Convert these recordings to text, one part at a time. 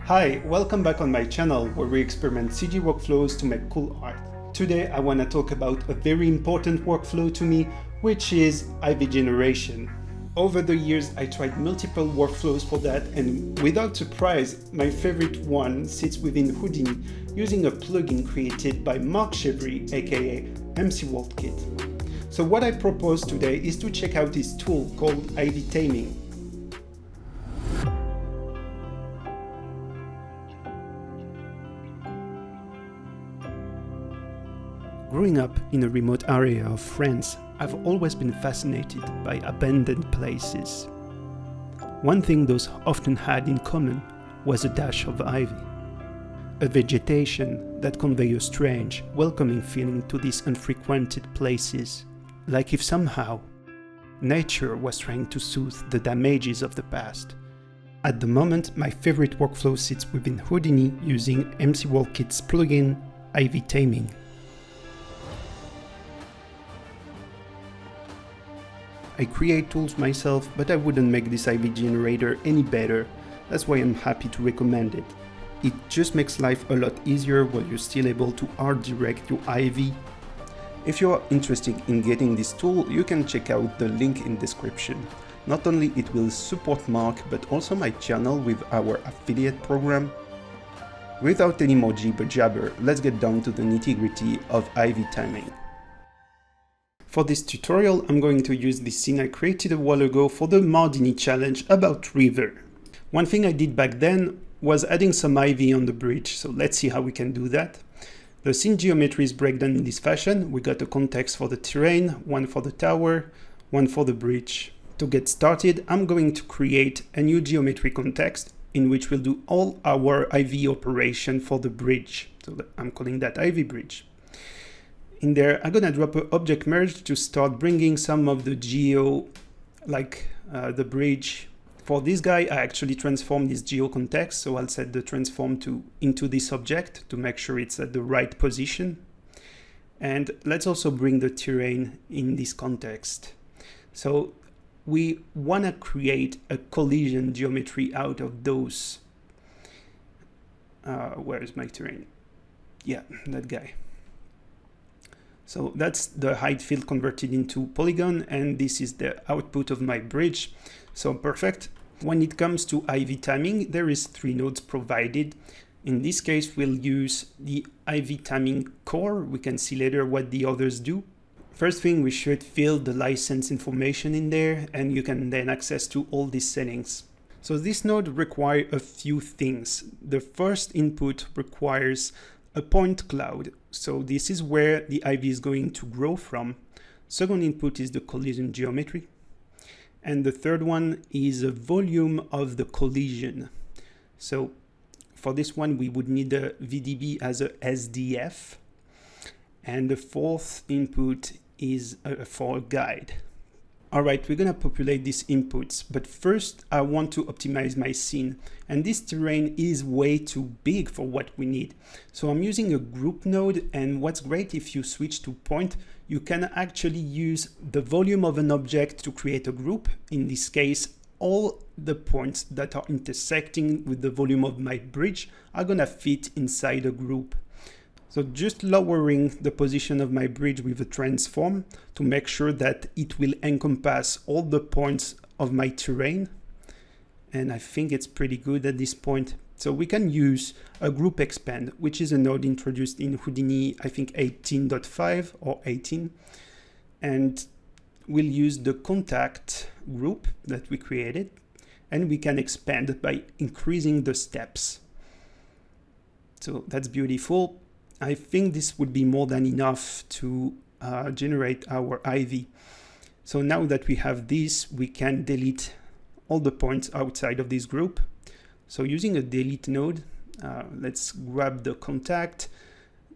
Hi, welcome back on my channel where we experiment CG workflows to make cool art. Today I want to talk about a very important workflow to me, which is Ivy generation. Over the years I tried multiple workflows for that, and without surprise, my favorite one sits within Houdini using a plugin created by Marc Chevry, aka MCworldKit. So what I propose today is to check out this tool called IvyTaming. Growing up in a remote area of France, I've always been fascinated by abandoned places. One thing those often had in common was a dash of ivy, a vegetation that convey a strange, welcoming feeling to these unfrequented places, like if somehow nature was trying to soothe the damages of the past. At the moment, my favorite workflow sits within Houdini using MCworldKit's plugin IvyTaming. I create tools myself, but I wouldn't make this Ivy generator any better. That's why I'm happy to recommend it. It just makes life a lot easier while you're still able to art direct your Ivy. If you are interested in getting this tool, you can check out the link in description. Not only it will support Marc, but also my channel with our affiliate program. Without any more jibber jabber, let's get down to the nitty-gritty of IvyTaming. For this tutorial, I'm going to use this scene I created a while ago for the Houdini challenge about river. One thing I did back then was adding some ivy on the bridge, so let's see how we can do that. The scene geometry is breakdown in this fashion. We got a context for the terrain, one for the tower, one for the bridge. To get started, I'm going to create a new geometry context in which we'll do all our ivy operation for the bridge. So I'm calling that Ivy Bridge. In there, I'm gonna drop an object merge to start bringing some of the geo, like the bridge. For this guy, I actually transformed this geo context, so I'll set the transform into this object to make sure it's at the right position. And let's also bring the terrain in this context. So we wanna create a collision geometry out of those. Where is my terrain? Yeah, that guy. So that's the height field converted into polygon, and this is the output of my bridge. So perfect. When it comes to IvyTaming, there is 3 nodes provided. In this case, we'll use the IvyTaming core. We can see later what the others do. First thing, we should fill the license information in there, and you can then access to all these settings. So this node requires a few things. The first input requires a point cloud. So this is where the ivy is going to grow from. Second input is the collision geometry. And the third one is the volume of the collision. So for this one, we would need a VDB as a SDF. And the fourth input is for a guide. All right, we're gonna populate these inputs, but first I want to optimize my scene, and this terrain is way too big for what we need. So I'm using a group node, and what's great, if you switch to point, you can actually use the volume of an object to create a group. In this case, all the points that are intersecting with the volume of my bridge are gonna fit inside a group. So just lowering the position of my bridge with a transform to make sure that it will encompass all the points of my terrain. And I think it's pretty good at this point. So we can use a group expand, which is a node introduced in Houdini, I think 18.5 or 18. And we'll use the contact group that we created, and we can expand by increasing the steps. So that's beautiful. I think this would be more than enough to generate our ivy. So now that we have this, we can delete all the points outside of this group. So using a delete node, let's grab the contact.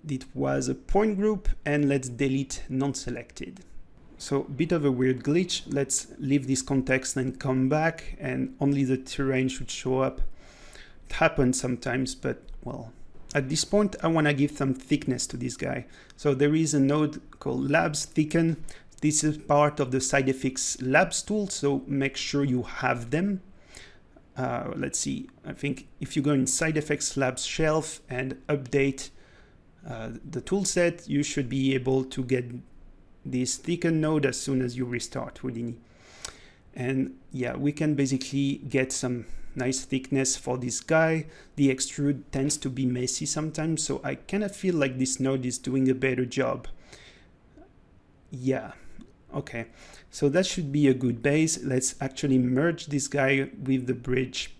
It was a point group, and let's delete non-selected. So bit of a weird glitch. Let's leave this context and come back, and only the terrain should show up. It happens sometimes, but well, at this point, I want to give some thickness to this guy. So there is a node called Labs Thicken. This is part of the SideFX Labs tool, so make sure you have them. let's see, I think if you go in SideFX Labs shelf and update the toolset, you should be able to get this thicken node as soon as you restart Houdini. And yeah, we can basically get some nice thickness for this guy. The extrude tends to be messy sometimes, so I kind of feel like this node is doing a better job. Yeah, okay. So that should be a good base. Let's actually merge this guy with the bridge.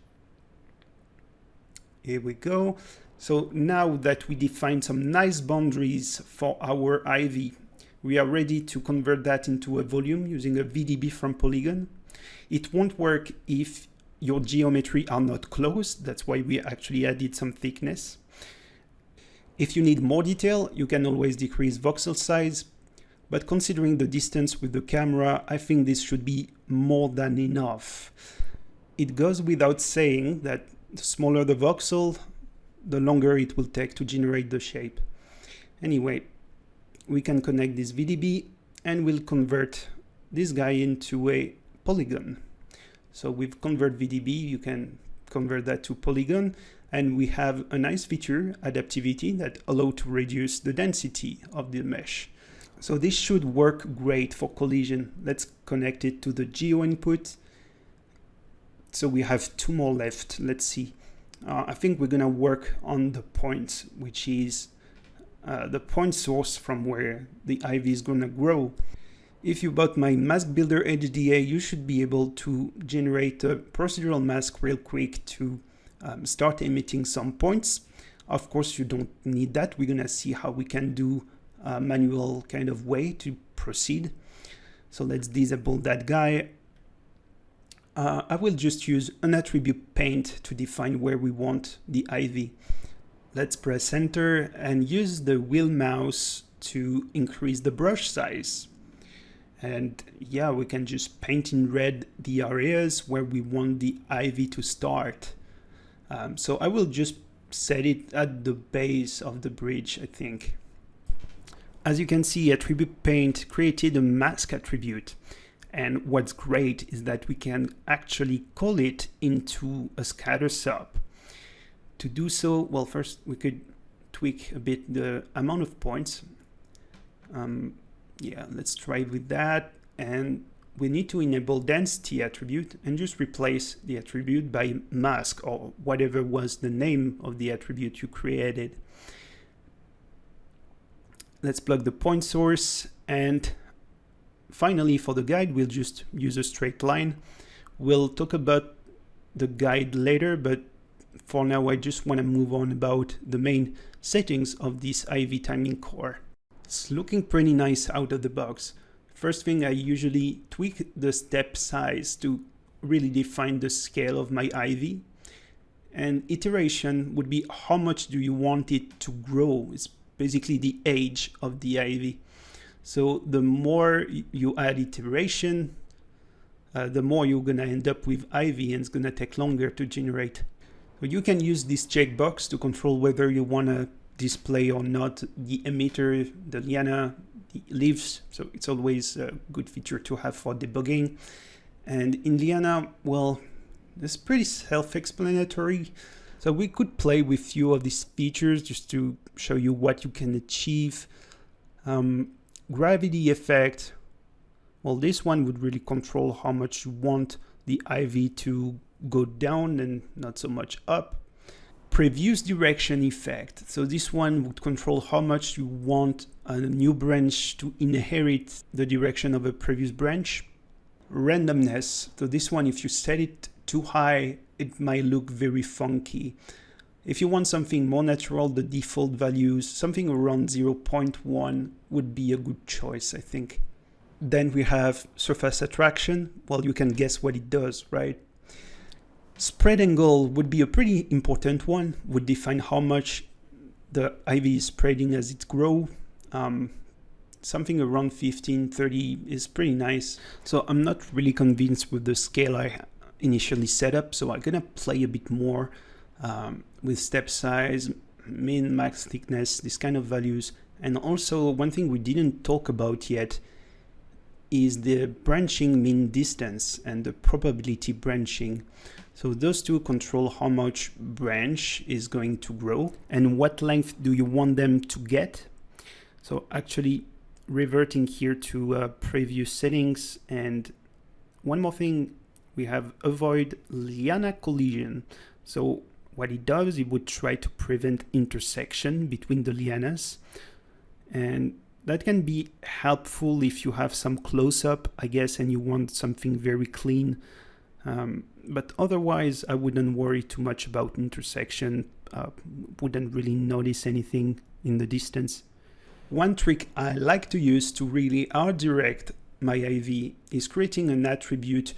Here we go. So now that we defined some nice boundaries for our Ivy, we are ready to convert that into a volume using a VDB from Polygon. It won't work if your geometry are not close. That's why we actually added some thickness. If you need more detail, you can always decrease voxel size. But considering the distance with the camera, I think this should be more than enough. It goes without saying that the smaller the voxel, the longer it will take to generate the shape. Anyway, we can connect this VDB and we'll convert this guy into a polygon. So with convert VDB, you can convert that to polygon, and we have a nice feature, adaptivity, that allows to reduce the density of the mesh. So this should work great for collision. Let's connect it to the geo input. So we have 2 more left. Let's see. I think we're gonna work on the point, which is the point source from where the Ivy is gonna grow. If you bought my mask builder HDA, you should be able to generate a procedural mask real quick to start emitting some points. Of course, you don't need that. We're gonna see how we can do a manual kind of way to proceed. So let's disable that guy. I will just use an attribute paint to define where we want the Ivy. Let's press enter and use the wheel mouse to increase the brush size. And yeah, we can just paint in red the areas where we want the Ivy to start. So I will just set it at the base of the bridge, I think. As you can see, attribute paint created a mask attribute. And what's great is that we can actually call it into a scatter sub. To do so, well, first we could tweak a bit the amount of points. Yeah, let's try with that. And we need to enable density attribute and just replace the attribute by mask or whatever was the name of the attribute you created. Let's plug the point source, and finally for the guide we'll just use a straight line. We'll talk about the guide later, but for now I just want to move on about the main settings of this IvyTaming core. It's looking pretty nice out of the box. First thing, I usually tweak the step size to really define the scale of my Ivy. And iteration would be how much do you want it to grow. It's basically the age of the Ivy. So the more you add iteration, the more you're gonna end up with Ivy, and it's gonna take longer to generate. So you can use this checkbox to control whether you wanna display or not the emitter, the liana, the leaves. So it's always a good feature to have for debugging. And in liana, well, it's pretty self-explanatory. So we could play with few of these features just to show you what you can achieve. Gravity effect, well, this one would really control how much you want the Ivy to go down and not so much up. Previous direction effect, so this one would control how much you want a new branch to inherit the direction of a previous branch. Randomness, so this one, if you set it too high, it might look very funky. If you want something more natural, the default values, something around 0.1 would be a good choice, I think. Then we have surface attraction. Well, you can guess what it does, right? Spread angle would be a pretty important one, would define how much the Ivy is spreading as it grows. Something around 15, 30 is pretty nice. So I'm not really convinced with the scale I initially set up, so I'm gonna play a bit more with step size, min, max thickness, this kind of values. And also one thing we didn't talk about yet, is the branching mean distance and the probability branching. So those two control how much branch is going to grow and what length do you want them to get. So actually reverting here to previous settings, and one more thing, we have avoid liana collision. So what it does, it would try to prevent intersection between the lianas, and that can be helpful if you have some close-up, I guess, and you want something very clean. But otherwise, I wouldn't worry too much about intersection. Wouldn't really notice anything in the distance. One trick I like to use to really art direct my Ivy is creating an attribute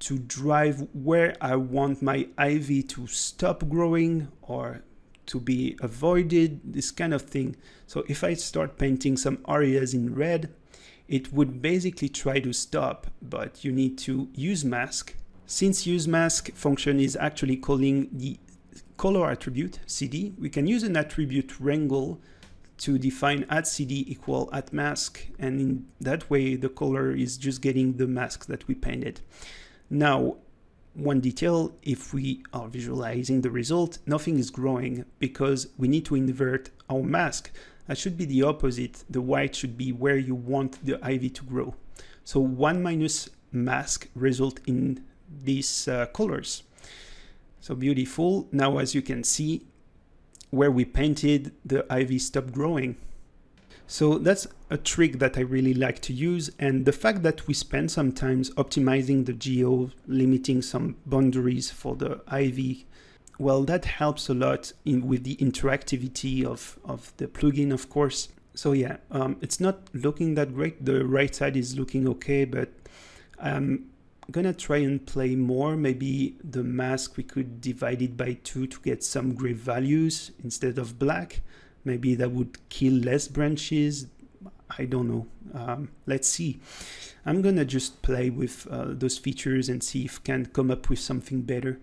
to drive where I want my Ivy to stop growing or to be avoided, this kind of thing. So if I start painting some areas in red, it would basically try to stop, but you need to use mask. Since use mask function is actually calling the color attribute CD, we can use an attribute wrangle to define @CD equal @mask, and in that way the color is just getting the mask that we painted. Now, one detail, if we are visualizing the result, nothing is growing because we need to invert our mask. That should be the opposite. The white should be where you want the Ivy to grow. So 1 minus mask result in these colors. So beautiful. Now, as you can see, where we painted, the Ivy stopped growing. So that's a trick that I really like to use, and the fact that we spend some time optimizing the geo, limiting some boundaries for the Ivy, well, that helps a lot with the interactivity of the plugin, of course. So yeah, it's not looking that great. The right side is looking okay, but I'm gonna try and play more. Maybe the mask, we could divide it by 2 to get some gray values instead of black. Maybe that would kill less branches. I don't know. Let's see. I'm gonna just play with those features and see if I can come up with something better.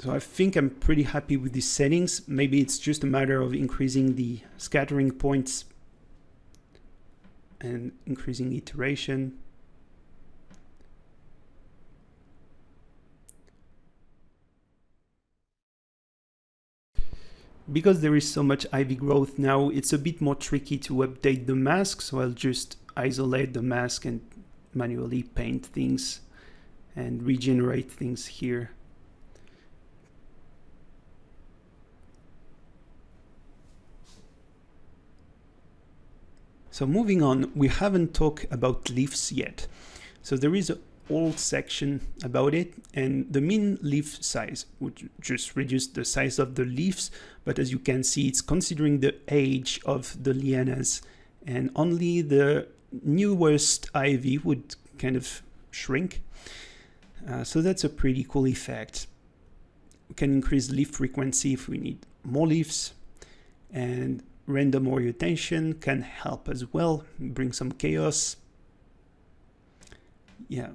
So I think I'm pretty happy with these settings. Maybe it's just a matter of increasing the scattering points and increasing iteration. Because there is so much Ivy growth now, it's a bit more tricky to update the mask, so I'll just isolate the mask and manually paint things and regenerate things here. So moving on, we haven't talked about leaves yet. So there is a whole section about it, and the mean leaf size would just reduce the size of the leaves, but as you can see, it's considering the age of the lianas, and only the newest Ivy would kind of shrink. So that's a pretty cool effect. We can increase leaf frequency if we need more leaves, and random orientation can help as well, bring some chaos. Yeah,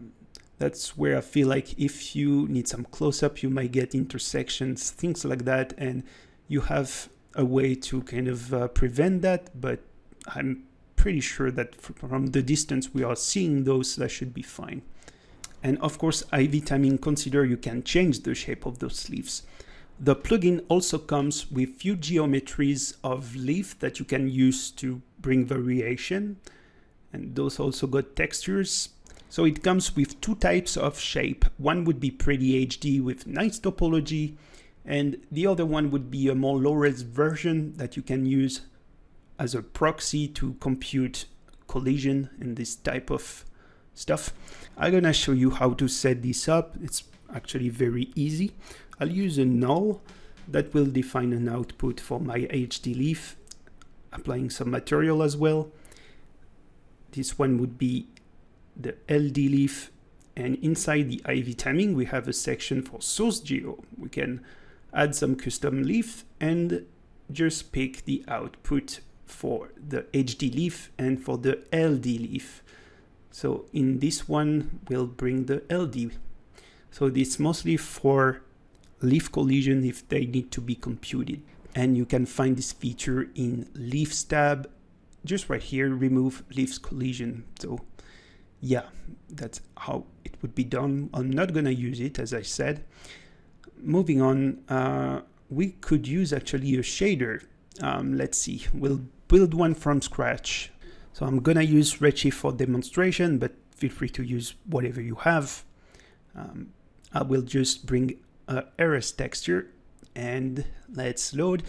that's where I feel like if you need some close-up, you might get intersections, things like that, and you have a way to kind of prevent that, but I'm pretty sure that from the distance we are seeing those, that should be fine. And of course, IvyTaming, consider you can change the shape of those leaves. The plugin also comes with few geometries of leaf that you can use to bring variation, and those also got textures. So it comes with 2 types of shape. One would be pretty HD with nice topology, and the other one would be a more low-res version that you can use as a proxy to compute collision and this type of stuff. I'm gonna show you how to set this up. It's actually very easy. I'll use a null that will define an output for my HD leaf, applying some material as well. This one would be the LD leaf, and inside the IvyTaming we have a section for source geo. We can add some custom leaf and just pick the output for the HD leaf and for the LD leaf. So in this one, we'll bring the LD. So it's mostly for leaf collision if they need to be computed. And you can find this feature in Leaves tab, just right here, remove leaves collision. So yeah, that's how it would be done. I'm not gonna use it, as I said. Moving on, we could use actually a shader. Let's see, we'll build one from scratch. So I'm gonna use Redshift for demonstration, but feel free to use whatever you have. I will just bring a RS texture and let's load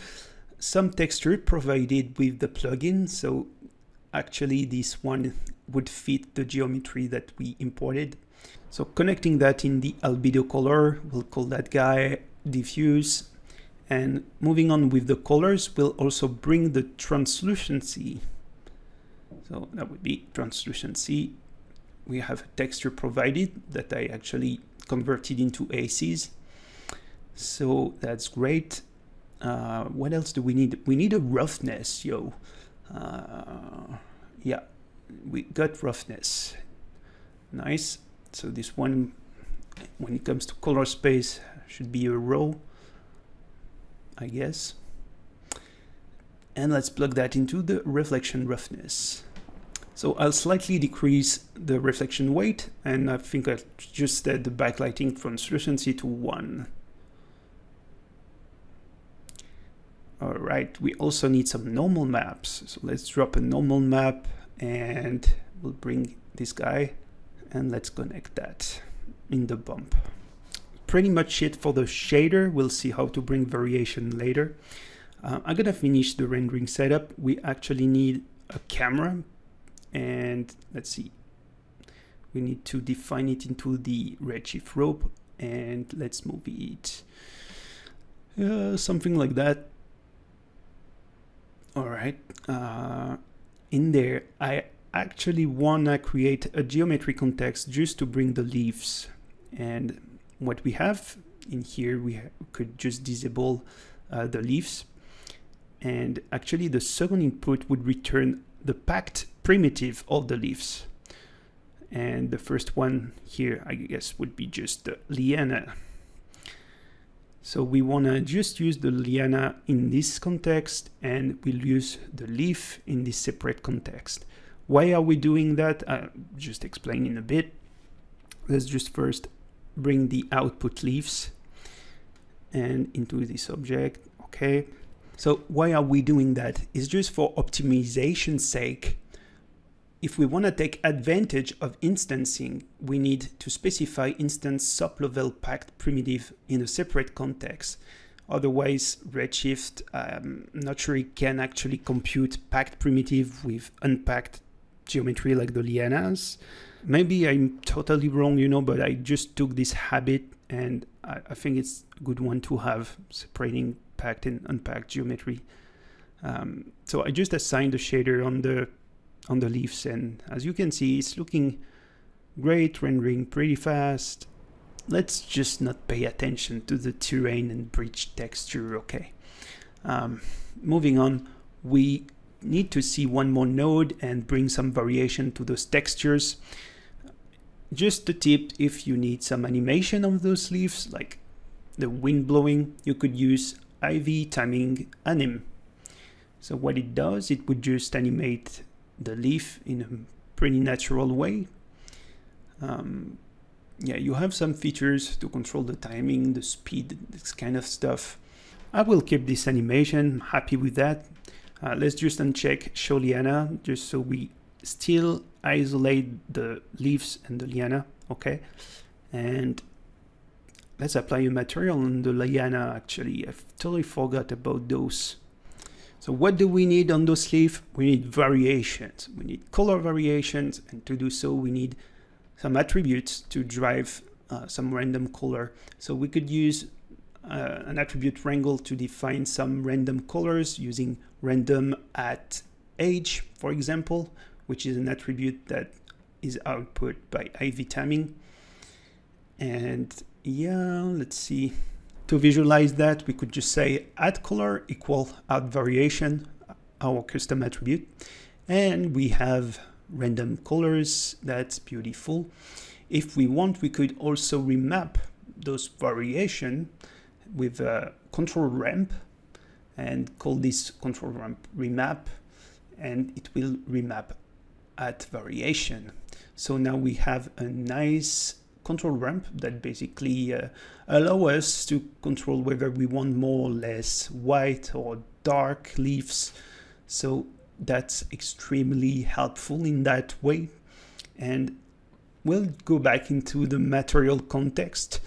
some texture provided with the plugin. So actually this one would fit the geometry that we imported. So connecting that in the albedo color, we'll call that guy diffuse. And moving on with the colors, we'll also bring the translucency. So that would be translucency. We have a texture provided that I actually converted into ACs. So that's great. What else do we need? We need a roughness, yo. Yeah, we got roughness. Nice. So this one, when it comes to color space, should be a row, I guess. And let's plug that into the reflection roughness. So I'll slightly decrease the reflection weight, and I think I'll just set the backlighting translucency to 1. All right, we also need some normal maps. So let's drop a normal map and we'll bring this guy and let's connect that in the bump. Pretty much it for the shader. We'll see how to bring variation later. I'm gonna finish the rendering setup. We actually need a camera, and let's see. We need to define it into the Redshift rope, and let's move it something like that. All right, in there, I actually wanna create a geometry context just to bring the leaves. And what we have in here, we could just disable the leaves. And actually the second input would return the packed primitive of the leaves. And the first one here, I guess, would be just the liana. So we want to just use the liana in this context, and we'll use the leaf in this separate context. Why are we doing that? I'll just explain in a bit. Let's just first bring the output leaves and into this object. Okay. So why are we doing that? It's just for optimization's sake. If we want to take advantage of instancing, we need to specify instance sub-level packed primitive in a separate context. Otherwise, Redshift, I'm not sure it can actually compute packed primitive with unpacked geometry like the lianas. Maybe I'm totally wrong, you know, but I just took this habit, and I think it's a good one to have, separating packed and unpacked geometry. So I just assigned the shader on the leaves, and as you can see, it's looking great, rendering pretty fast. Let's just not pay attention to the terrain and bridge texture. Okay. Moving on, we need to see one more node and bring some variation to those textures. Just a tip, if you need some animation of those leaves, like the wind blowing, you could use IvyTaming anim. So what it does, it would just animate the leaf in a pretty natural way. Yeah, you have some features to control the timing, the speed, this kind of stuff. I will keep this animation, I'm happy with that. Let's just uncheck show liana, just so we still isolate the leaves and the liana. Okay, and let's apply a material on the liana. Actually, I've totally forgot about those. So what do we need on those leaves? We need variations. We need color variations, and to do so, we need some attributes to drive some random color. So we could use an attribute wrangle to define some random colors using random at age, for example, which is an attribute that is output by IvyTaming. And yeah, let's see. To visualize that, we could just say add color equal add variation, our custom attribute. And we have random colors. That's beautiful. If we want, we could also remap those variation with a control ramp and call this control ramp remap, and it will remap at variation. So now we have a nice control ramp that basically allow us to control whether we want more or less white or dark leaves. So that's extremely helpful in that way. And we'll go back into the material context,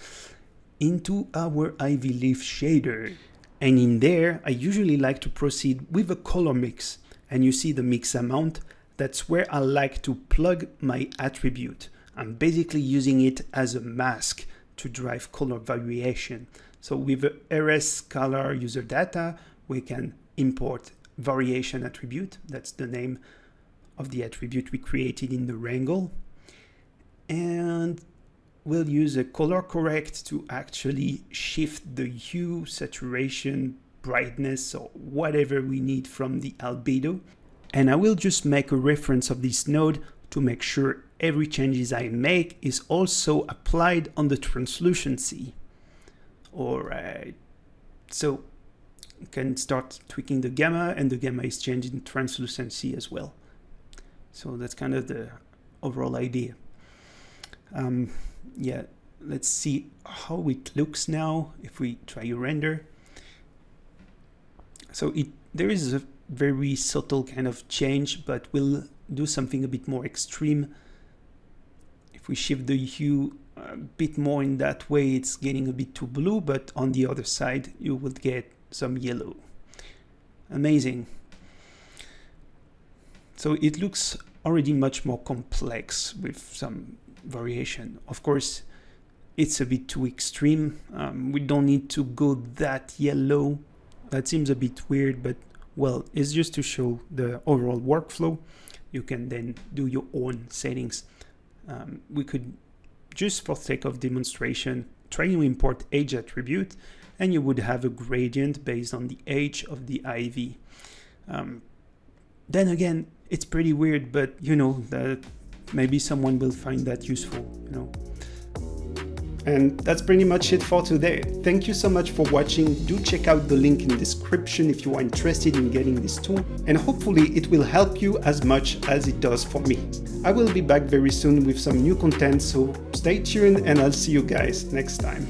into our Ivy leaf shader. And in there, I usually like to proceed with a color mix. And you see the mix amount, that's where I like to plug my attribute. I'm basically using it as a mask to drive color variation. So with the RS color user data, we can import variation attribute. That's the name of the attribute we created in the wrangle. And we'll use a color correct to actually shift the hue, saturation, brightness, or whatever we need from the albedo. And I will just make a reference of this node to make sure every changes I make is also applied on the translucency. All right, so you can start tweaking the gamma, and the gamma is changing translucency as well. So that's kind of the overall idea. Yeah, let's see how it looks now if we try a render. So there is a very subtle kind of change, but we'll do something a bit more extreme. If we shift the hue a bit more in that way, it's getting a bit too blue, but on the other side you will get some yellow. Amazing. So it looks already much more complex with some variation. Of course, it's a bit too extreme. We don't need to go that yellow. That seems a bit weird, but well, it's just to show the overall workflow. You can then do your own settings. We could, just for sake of demonstration, try to import age attribute, and you would have a gradient based on the age of the Ivy. Then again, it's pretty weird, but you know, that maybe someone will find that useful, you know. And that's pretty much it for today. Thank you so much for watching. Do check out the link in the description if you are interested in getting this tool, and hopefully it will help you as much as it does for me. I will be back very soon with some new content, so stay tuned and I'll see you guys next time.